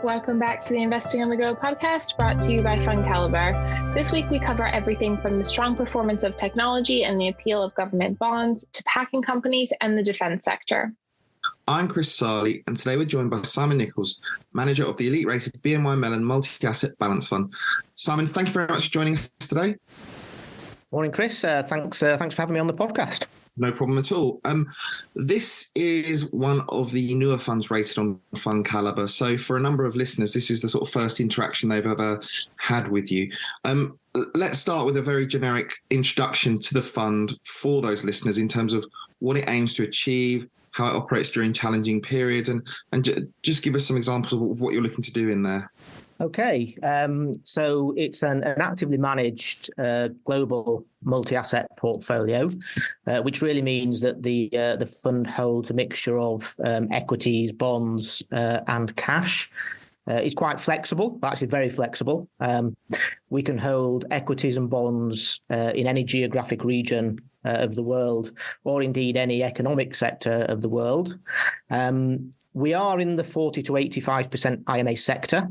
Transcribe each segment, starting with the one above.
Welcome back to the Investing on the Go podcast, brought to you by Fund Caliber. This week, we cover everything from the strong performance of technology and the appeal of government bonds to packing companies and the defense sector. I'm Chris Sarley, and today we're joined by Simon Nichols, manager of the elite-rated BNY Mellon Multi-Asset Balance Fund. Simon, thank you very much for joining us today. Morning, Chris. Thanks for having me on the podcast. No problem at all. This is one of the newer funds rated on Fund Caliber. So for a number of listeners, this is the sort of first interaction they've ever had with you. Let's start with a very generic introduction to the fund for those listeners in terms of what it aims to achieve, how it operates during challenging periods, and just give us some examples of what you're looking to do in there. Okay, so it's an actively managed global multi-asset portfolio, which really means that the fund holds a mixture of equities, bonds, and cash. It's quite flexible, actually very flexible. We can hold equities and bonds in any geographic region of the world, or indeed any economic sector of the world. We are in the 40 to 85% IMA sector,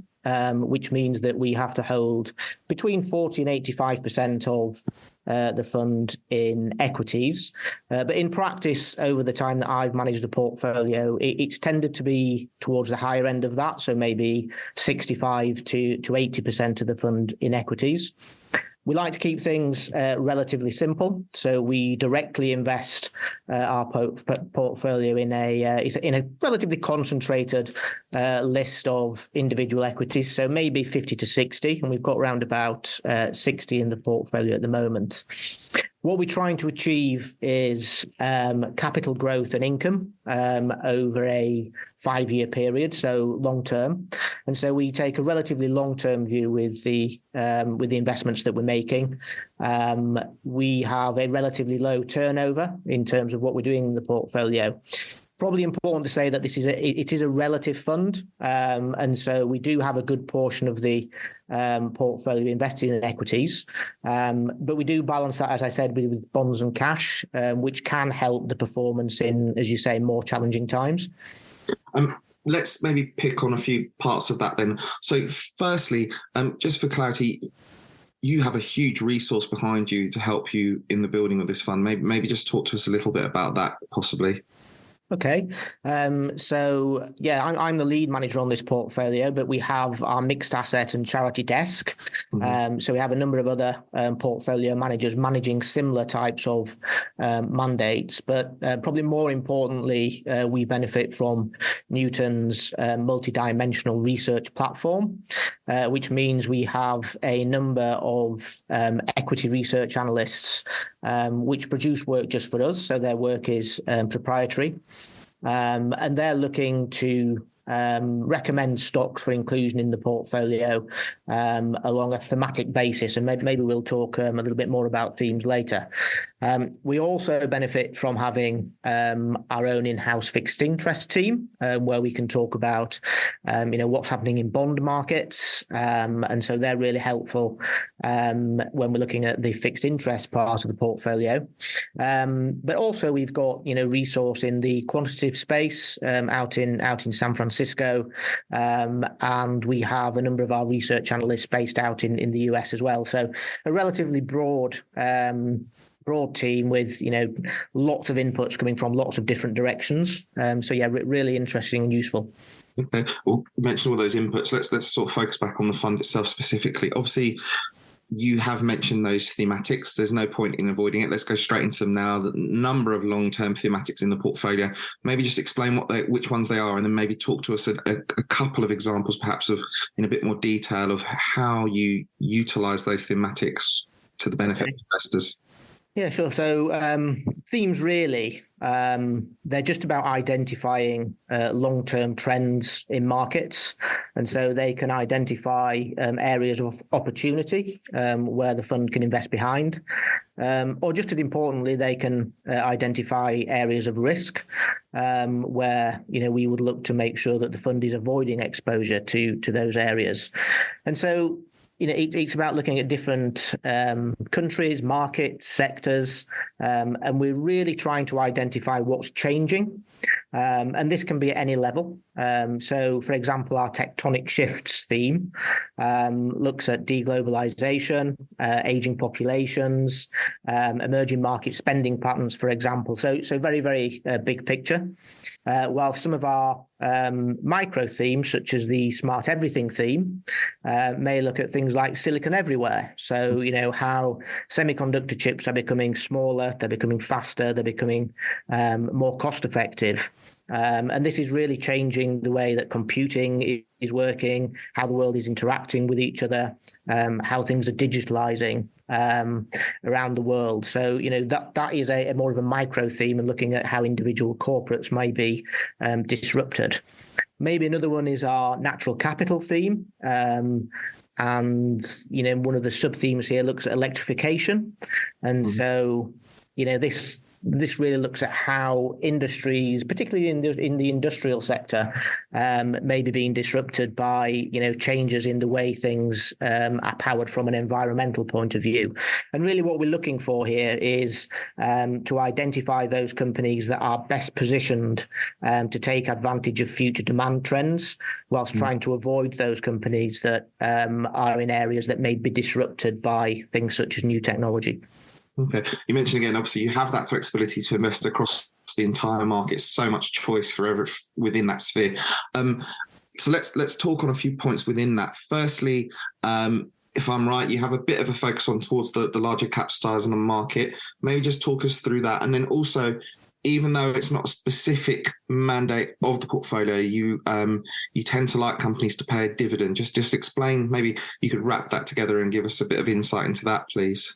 which means that we have to hold between 40 and 85% of the fund in equities. But in practice, over the time that I've managed the portfolio, it's tended to be towards the higher end of that, so maybe 65 to 80% of the fund in equities. We like to keep things relatively simple, so we directly invest our portfolio in a relatively concentrated list of individual equities, so maybe 50 to 60, and we've got around about 60 in the portfolio at the moment. What we're trying to achieve is capital growth and income over a 5-year period, so long term. And so we take a relatively long-term view with the investments that we're making. We have a relatively low turnover in terms of what we're doing in the portfolio. Probably important to say that it is a relative fund, and so we do have a good portion of the portfolio invested in equities, but we do balance that, as I said, with bonds and cash, which can help the performance in, as you say, more challenging times. Let's maybe pick on a few parts of that then. So firstly, just for clarity, you have a huge resource behind you to help you in the building of this fund. Maybe just talk to us a little bit about that, possibly. Okay. So, I'm the lead manager on this portfolio, but we have our mixed asset and charity desk. Mm-hmm. So we have a number of other portfolio managers managing similar types of mandates. But probably more importantly, we benefit from Newton's multidimensional research platform, which means we have a number of equity research analysts which produce work just for us. So their work is proprietary. And they're looking to recommend stocks for inclusion in the portfolio along a thematic basis. And maybe we'll talk a little bit more about themes later. We also benefit from having our own in-house fixed interest team, where we can talk about, what's happening in bond markets. And so they're really helpful when we're looking at the fixed interest part of the portfolio. But also we've got, resource in the quantitative space out in San Francisco. And we have a number of our research analysts based out in the US as well. So a relatively broad team with, lots of inputs coming from lots of different directions. Really interesting and useful. Okay. Well, you mentioned all those inputs. Let's sort of focus back on the fund itself specifically. Obviously, you have mentioned those thematics. There's no point in avoiding it. Let's go straight into them now. The number of long-term thematics in the portfolio. Maybe just explain which ones they are, and then maybe talk to us a couple of examples, perhaps in a bit more detail of how you utilize those thematics to the benefit of investors. Yeah, sure. So themes really, they're just about identifying long-term trends in markets. And so they can identify areas of opportunity where the fund can invest behind. Or just as importantly, they can identify areas of risk where, we would look to make sure that the fund is avoiding exposure to those areas. And so it's about looking at different countries, markets, sectors, and we're really trying to identify what's changing. And this can be at any level. So, for example, our tectonic shifts theme looks at deglobalization, aging populations, emerging market spending patterns, for example. So very, very big picture. While some of our micro themes, such as the smart everything theme, may look at things like silicon everywhere. So, how semiconductor chips are becoming smaller, they're becoming faster, they're becoming more cost effective. And this is really changing the way that computing is working, how the world is interacting with each other, how things are digitalizing around the world. So, that is a more of a micro theme, and looking at how individual corporates may be disrupted. Maybe another one is our natural capital theme. And, one of the sub themes here looks at electrification. And so, this really looks at how industries, particularly in the industrial sector, may be being disrupted by changes in the way things are powered from an environmental point of view. And really, what we're looking for here is to identify those companies that are best positioned to take advantage of future demand trends, whilst trying to avoid those companies that are in areas that may be disrupted by things such as new technology. Okay. You mentioned again, obviously, you have that flexibility to invest across the entire market. So much choice forever within that sphere. So let's talk on a few points within that. Firstly, if I'm right, you have a bit of a focus on towards the larger cap stars in the market. Maybe just talk us through that, and then also, even though it's not a specific mandate of the portfolio, you tend to like companies to pay a dividend. Just explain. Maybe you could wrap that together and give us a bit of insight into that, please.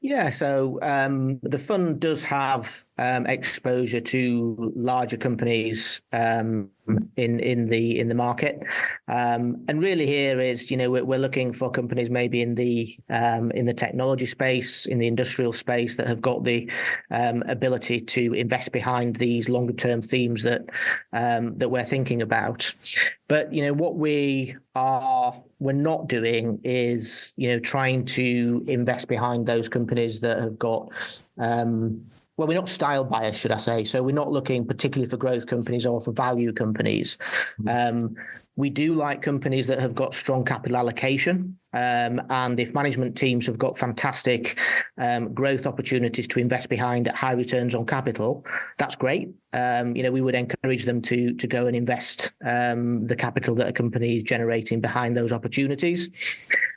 Yeah, so the fund does have exposure to larger companies in the market, and really here is we're looking for companies maybe in the technology space, in the industrial space, that have got the ability to invest behind these longer term themes that we're thinking about. But what we're not doing is trying to invest behind those companies that have got well, we're not style biased, should I say. So we're not looking particularly for growth companies or for value companies. We do like companies that have got strong capital allocation. And if management teams have got fantastic growth opportunities to invest behind at high returns on capital, that's great. We would encourage them to go and invest the capital that a company is generating behind those opportunities.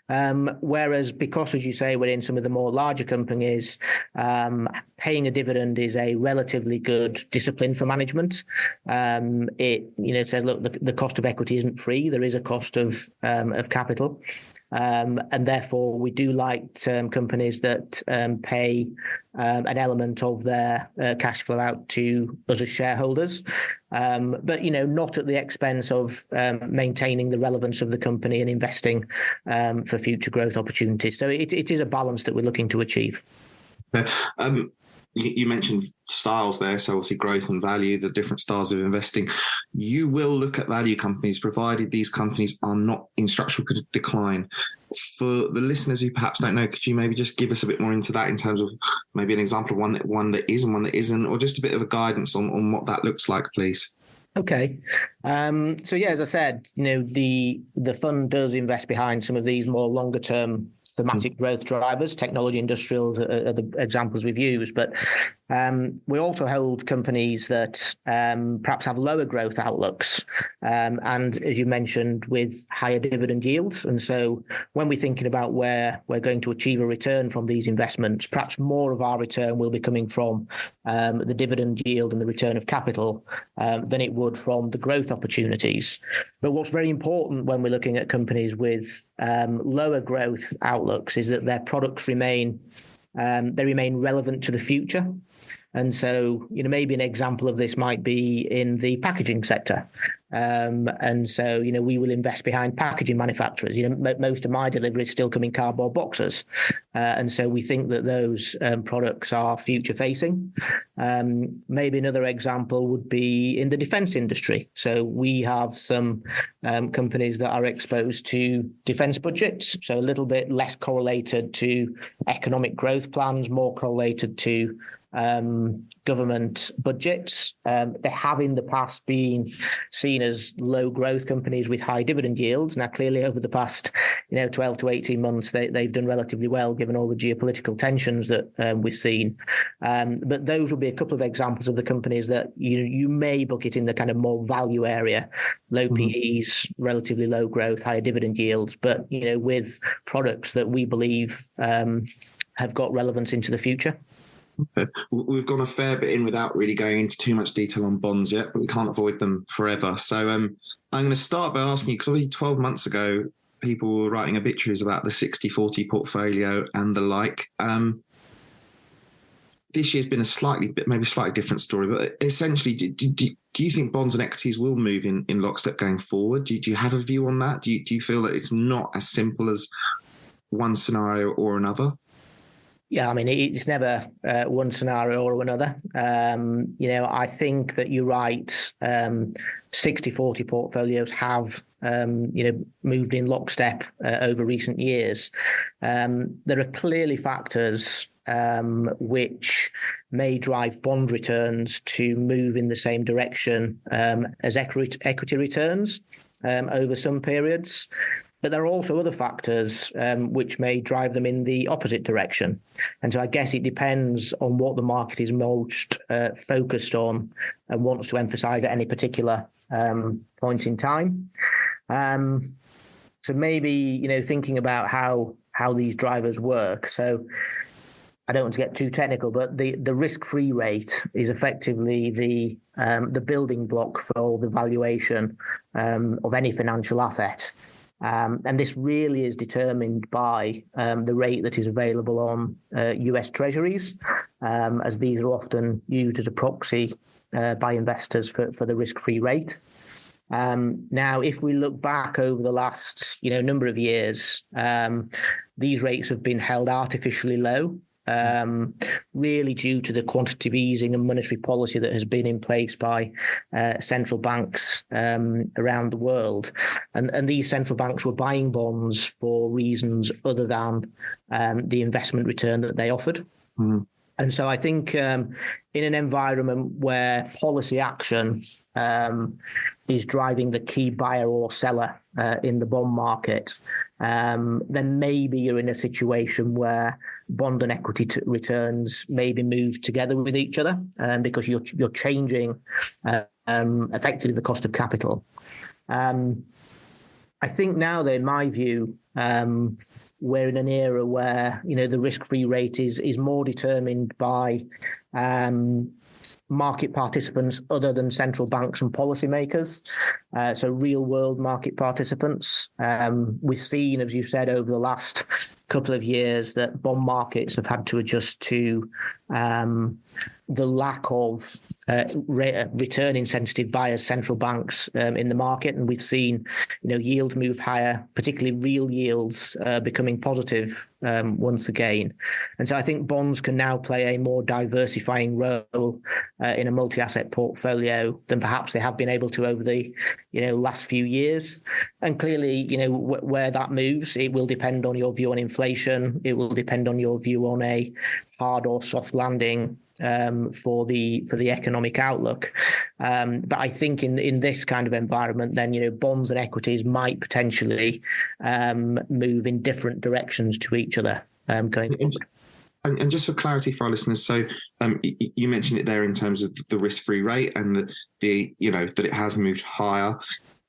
Whereas, because, as you say, we're in some of the more larger companies, paying a dividend is a relatively good discipline for management. It says, look, the cost of equity isn't free. There is a cost of capital. And therefore, we do like companies that pay an element of their cash flow out to us as shareholders, but not at the expense of maintaining the relevance of the company and investing for future growth opportunities. So it is a balance that we're looking to achieve. Okay. You mentioned styles there, so obviously growth and value, the different styles of investing. You will look at value companies, provided these companies are not in structural decline. For the listeners who perhaps don't know, could you maybe just give us a bit more into that in terms of maybe an example of one that is and one that isn't, or just a bit of a guidance on what that looks like, please? Okay. So yeah, as I said, the fund does invest behind some of these more longer term thematic growth drivers. Technology, industrials are the examples we've used, but we also hold companies that perhaps have lower growth outlooks, and as you mentioned, with higher dividend yields. And so when we're thinking about where we're going to achieve a return from these investments, perhaps more of our return will be coming from the dividend yield and the return of capital than it would from the growth opportunities. But what's very important when we're looking at companies with lower growth outlooks is that their products remain relevant to the future. And so, maybe an example of this might be in the packaging sector. And so, we will invest behind packaging manufacturers. Most of my delivery is still coming cardboard boxes. And so we think that those products are future facing. Maybe another example would be in the defense industry. So we have some companies that are exposed to defence budgets, so a little bit less correlated to economic growth plans, more correlated to government budgets. They have in the past been seen as low growth companies with high dividend yields. Now, clearly over the past 12 to 18 months, they've done relatively well given all the geopolitical tensions that we've seen. But those will be a couple of examples of the companies that you may bucket in the kind of more value area, low PEs, relatively low growth, higher dividend yields, but with products that we believe have got relevance into the future. Okay. We've gone a fair bit in without really going into too much detail on bonds yet, but we can't avoid them forever. So I'm going to start by asking you, because obviously 12 months ago, people were writing obituaries about the 60-40 portfolio and the like. This year's been maybe a slightly different story, but essentially, do you think bonds and equities will move in lockstep going forward? Do you have a view on that? Do you feel that it's not as simple as one scenario or another? Yeah, I mean, it's never one scenario or another. I think that you're right. 60-40 portfolios have, moved in lockstep over recent years. There are clearly factors which may drive bond returns to move in the same direction as equity returns over some periods. But there are also other factors which may drive them in the opposite direction. And so I guess it depends on what the market is most focused on and wants to emphasize at any particular point in time. So maybe, thinking about how these drivers work. So I don't want to get too technical, but the risk-free rate is effectively the building block for the valuation of any financial asset. And this really is determined by the rate that is available on US Treasuries, as these are often used as a proxy by investors for the risk-free rate. Now, if we look back over the last number of years, these rates have been held artificially low. Really due to the quantitative easing and monetary policy that has been in place by central banks around the world. And these central banks were buying bonds for reasons other than the investment return that they offered. And so I think in an environment where policy action is driving the key buyer or seller in the bond market, then maybe you're in a situation where bond and equity returns maybe move together with each other because you're changing effectively the cost of capital. I think now, though, in my view, we're in an era where the risk-free rate is more determined by market participants other than central banks and policymakers, so real-world market participants. We've seen, as you said, over the last couple of years that bond markets have had to adjust to the lack of returning sensitive buyers, central banks in the market, and we've seen yields move higher, particularly real yields becoming positive once again. And so I think bonds can now play a more diversifying role in a multi-asset portfolio than perhaps they have been able to over the last few years. And clearly, where that moves, it will depend on your view on inflation. It will depend on your view on a hard or soft landing for the economic outlook. But I think in this kind of environment, then bonds and equities might potentially move in different directions to each other going forward. And just for clarity for our listeners, so you mentioned it there in terms of the risk-free rate and the that it has moved higher.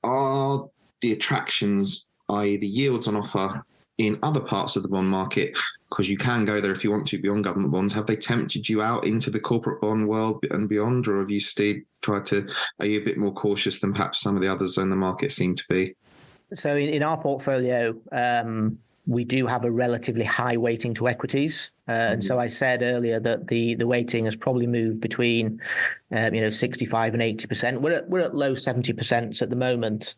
Are the attractions, i.e. the yields on offer in other parts of the bond market, because you can go there if you want to beyond government bonds, have they tempted you out into the corporate bond world and beyond, or have you are you a bit more cautious than perhaps some of the others in the market seem to be? So in our portfolio, we do have a relatively high weighting to equities. And so I said earlier that the weighting has probably moved between 65 and 80%. We're at low 70% at the moment.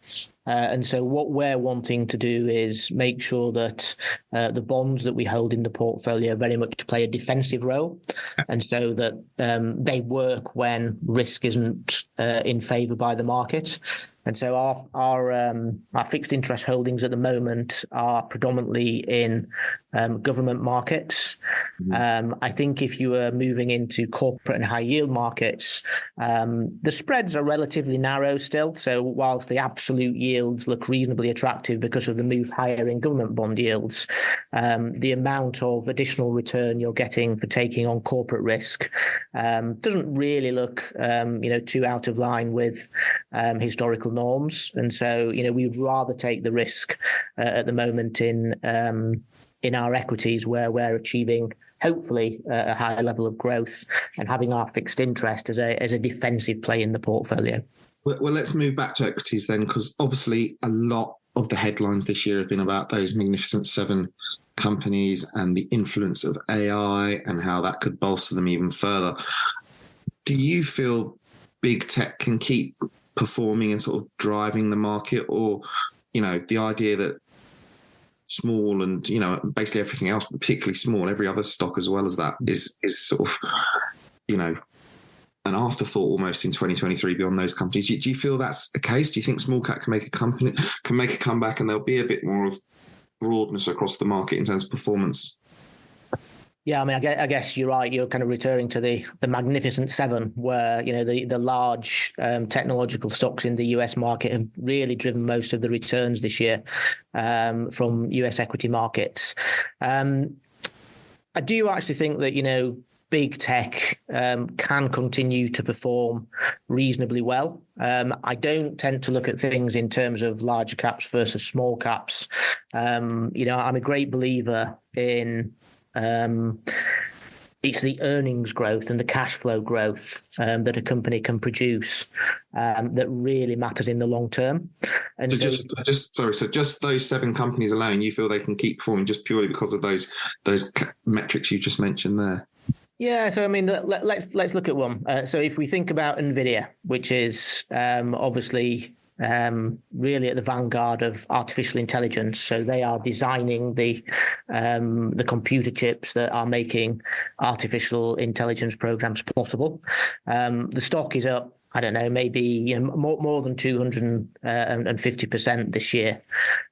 And so what we're wanting to do is make sure that the bonds that we hold in the portfolio very much play a defensive role, and so that they work when risk isn't in favour by the market. And so our fixed interest holdings at the moment are predominantly in government markets. I think if you were moving into corporate and high yield markets, the spreads are relatively narrow still. So whilst the absolute yields look reasonably attractive because of the move higher in government bond yields, the amount of additional return you're getting for taking on corporate risk doesn't really look too out of line with historical norms. And so, we would rather take the risk at the moment in our equities, where we're achieving hopefully a higher level of growth and having our fixed interest as a defensive play in the portfolio. Well, let's move back to equities then, because obviously a lot of the headlines this year have been about those magnificent 7 companies and the influence of AI and how that could bolster them even further. Do you feel big tech can keep performing and sort of driving the market, or, the idea that small and, basically everything else, but particularly small, every other stock as well as that is sort of, an afterthought almost in 2023 beyond those companies? Do you feel that's a case? Do you think small cap can make a comeback and there'll be a bit more of broadness across the market in terms of performance? Yeah, I mean, I guess you're right. You're kind of referring to the Magnificent Seven, where the large technological stocks in the US market have really driven most of the returns this year from US equity markets. I do actually think that big tech can continue to perform reasonably well. I don't tend to look at things in terms of large caps versus small caps. I'm a great believer in it's the earnings growth and the cash flow growth that a company can produce that really matters in the long term. And so just those 7 companies alone, you feel they can keep performing just purely because of those metrics you just mentioned there? Yeah, so I mean, let's look at one. So if we think about Nvidia, which is obviously really at the vanguard of artificial intelligence. So they are designing the computer chips that are making artificial intelligence programs possible. The stock is up, I don't know, maybe more than 250% this year.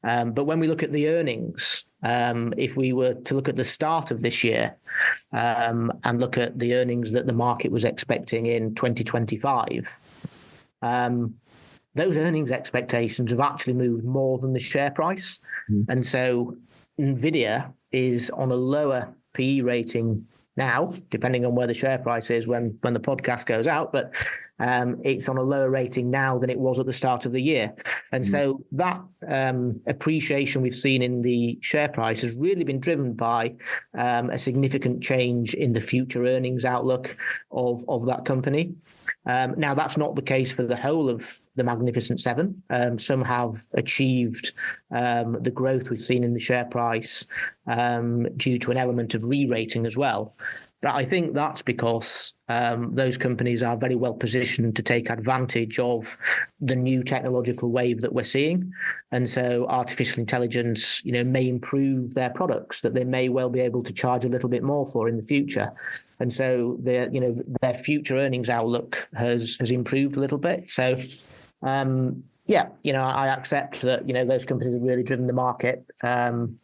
But when we look at the earnings, if we were to look at the start of this year and look at the earnings that the market was expecting in 2025, those earnings expectations have actually moved more than the share price. And so Nvidia is on a lower PE rating now, depending on where the share price is when the podcast goes out, but it's on a lower rating now than it was at the start of the year. And so that appreciation we've seen in the share price has really been driven by a significant change in the future earnings outlook of that company. Now, that's not the case for the whole of the Magnificent Seven. Some have achieved the growth we've seen in the share price due to an element of re-rating as well. But I think that's because those companies are very well positioned to take advantage of the new technological wave that we're seeing. And so artificial intelligence, may improve their products that they may well be able to charge a little bit more for in the future. And so their future earnings outlook has improved a little bit. So, I accept that, those companies have really driven the market. And,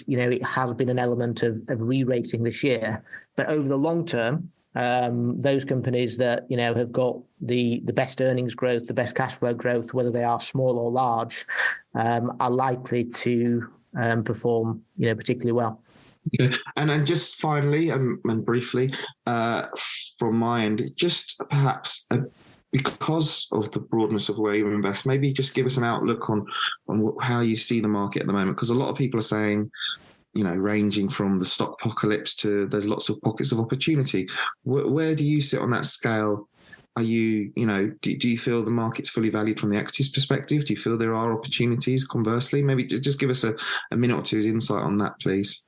it has been an element of re-rating this year. But over the long term, those companies that, have got the best earnings growth, the best cash flow growth, whether they are small or large, are likely to perform, particularly well. Okay. And just finally and briefly, from my end, just perhaps because of the broadness of where you invest, maybe just give us an outlook on how you see the market at the moment. Because a lot of people are saying, ranging from the stock apocalypse to there's lots of pockets of opportunity. Where do you sit on that scale? Are you, do you feel the market's fully valued from the equities perspective? Do you feel there are opportunities conversely? Maybe just give us a minute or two's insight on that, please.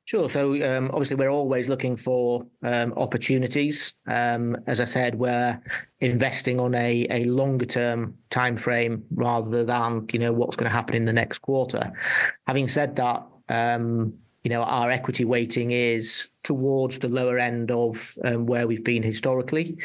Sure. So obviously we're always looking for opportunities. As I said, we're investing on a longer term time frame rather than what's going to happen in the next quarter. Having said that, our equity weighting is towards the lower end of where we've been historically.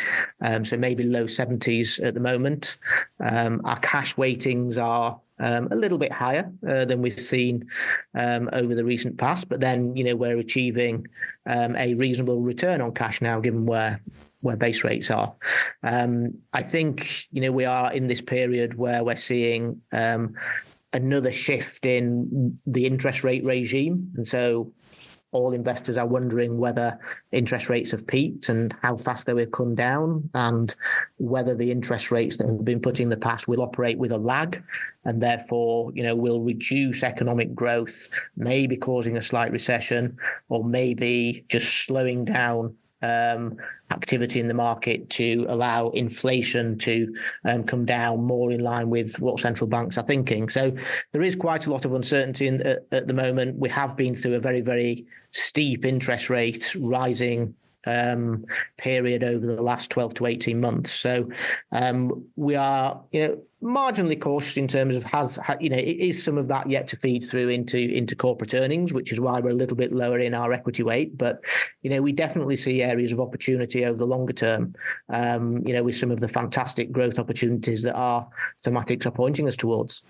So maybe low 70s at the moment. Our cash weightings are a little bit higher than we've seen over the recent past. But then, we're achieving a reasonable return on cash now, given where base rates are. I think, we are in this period where we're seeing another shift in the interest rate regime. And so all investors are wondering whether interest rates have peaked and how fast they will come down, and whether the interest rates that have been put in the past will operate with a lag, and therefore, will reduce economic growth, maybe causing a slight recession, or maybe just slowing down activity in the market to allow inflation to come down more in line with what central banks are thinking. So there is quite a lot of uncertainty at the moment. We have been through a very, very steep interest rate rising period over the last 12 to 18 months. So we are, marginally cautious in terms of is some of that yet to feed through into corporate earnings, which is why we're a little bit lower in our equity weight. But, we definitely see areas of opportunity over the longer term, with some of the fantastic growth opportunities that our thematics are pointing us towards.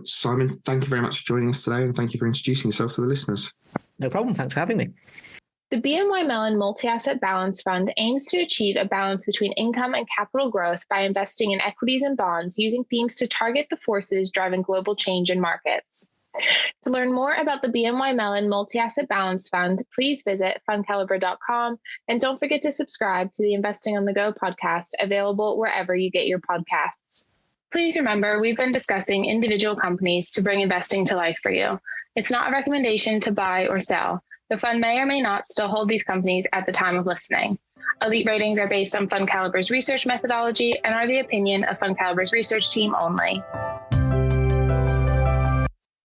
Simon, thank you very much for joining us today, and thank you for introducing yourself to the listeners. No problem. Thanks for having me. The BNY Mellon Multi-Asset Balanced Fund aims to achieve a balance between income and capital growth by investing in equities and bonds using themes to target the forces driving global change in markets. To learn more about the BNY Mellon Multi-Asset Balanced Fund, please visit fundcaliber.com, and don't forget to subscribe to the Investing on the Go podcast, available wherever you get your podcasts. Please remember, we've been discussing individual companies to bring investing to life for you. It's not a recommendation to buy or sell. The fund may or may not still hold these companies at the time of listening. Elite ratings are based on Fund Caliber's research methodology and are the opinion of Fund Caliber's research team only.